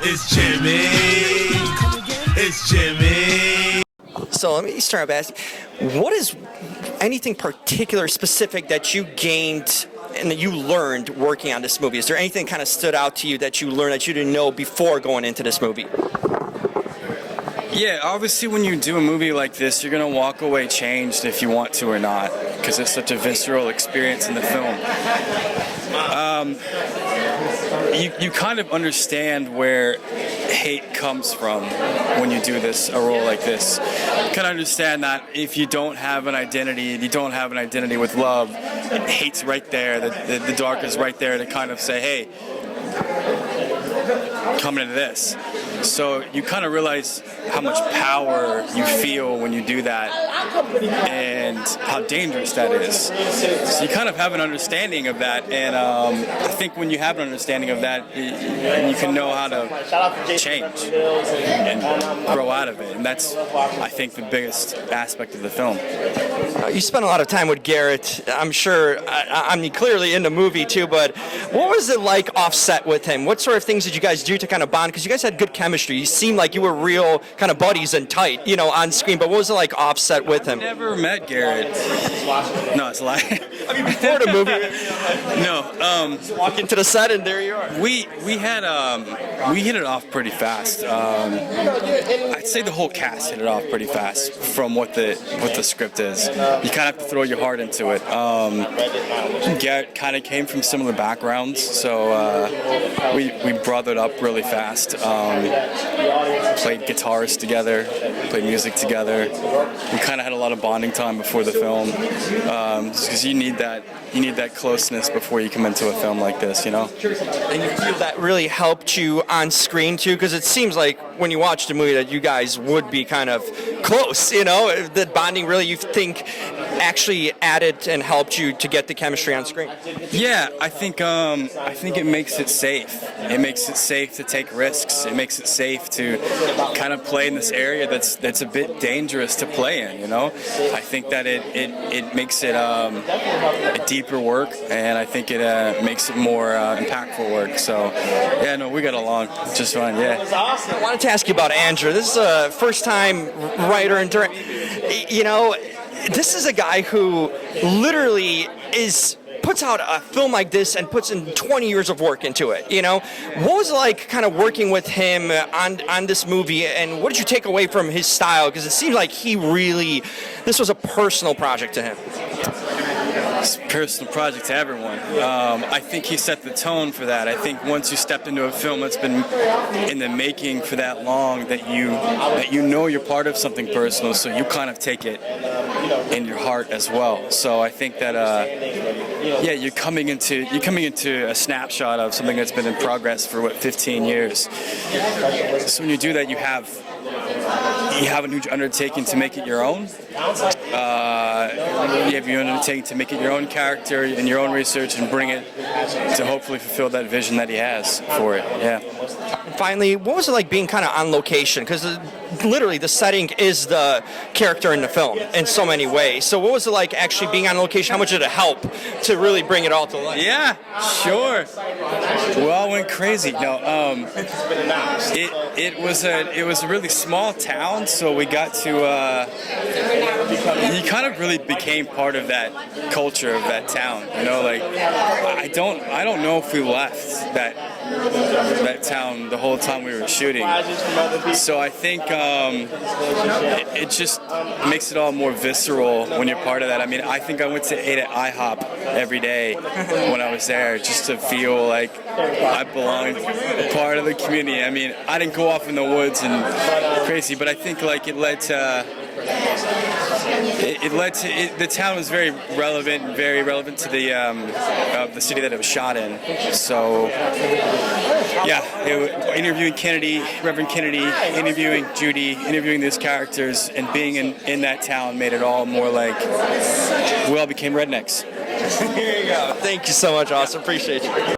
It's Jimmy. It's Jimmy. So let me start by asking, what is anything particular, specific that you gained and that you learned working on this movie? Is there anything kind of stood out to you that you learned that you didn't know before going into this movie? Yeah, obviously when you do a movie like this, you're going to walk away changed if you want to or not, because it's such a visceral experience in the film. You kind of understand where hate comes from when you do a role like this. You kind of understand that if you don't have an identity, with love, hate's right there, the dark is right there to kind of say, hey, coming into this. So you kind of realize how much power you feel when you do that and how dangerous that is. So you kind of have an understanding of that, and I think when you have an understanding of that, you can know how to change and grow out of it. And that's, I think, the biggest aspect of the film. You spent a lot of time with Garrett. I'm sure, I mean, clearly in the movie too, but what was it like offset with him? What sort of things did you guys do to kind of bond? Because you guys had good chemistry. You seemed like you were real kind of buddies and tight, on screen, but what was it like offset with him? I never met Garrett. No, it's a lie. I mean, before the movie. No. Just walk into the set and there you are. We hit it off pretty fast. I'd say the whole cast hit it off pretty fast from what the script is. You kind of have to throw your heart into it. Garrett kind of came from similar backgrounds, so we brothered up really fast. Played guitars together, played music together. We kind of had a lot of bonding time before the film, because you need that closeness before you come into a film like this, And you feel that really helped you on screen too, because it seems like when you watch the movie that you guys would be kind of close, that bonding really, you think, actually added and helped you to get the chemistry on screen. Yeah, I think it makes it safe. It makes it safe to take risks. It makes it safe to kind of play in this area that's a bit dangerous to play in. I think that it makes it a deeper work, and I think it makes it more impactful work. So yeah, no, we got along just fine. Yeah. That's awesome. I wanted to ask you about Andrew. This is a first-time writer and director. This is a guy who literally puts out a film like this and puts in 20 years of work into it, What was it like kind of working with him on this movie, and what did you take away from his style? Because it seems like this was a personal project to him. It's a personal project to everyone. I think he set the tone for that. I think once you stepped into a film that's been in the making for that long, that you know you're part of something personal, so you kind of take it in your heart as well. So I think that you're coming into a snapshot of something that's been in progress for 15 years. So when you do that, you have a huge undertaking to make it your own. You have your undertaking to make it your own character and your own research and bring it to hopefully fulfill that vision that he has for it. Yeah. And finally, what was it like being kind of on location? Because literally the setting is the character in the film in so many ways. So what was it like actually being on location? How much did it help to really bring it all to life? Yeah, sure. We all went crazy. No, it was a really small town, so we got to you kind of really became part of that culture of that town. I don't know if we left that town the whole time we were shooting. So I think it just makes it all more visceral when you're part of that. I mean, I think I went to eat at IHOP every day when I was there just to feel like I belonged, part of the community. I mean, I didn't go off in the woods and crazy, but I think like it led to the town was very relevant to the city that it was shot in. So yeah, interviewing Reverend Kennedy, interviewing Judy, interviewing these characters, and being in that town made it all more like we all became rednecks. Here you go. Thank you so much, Austin. Appreciate you.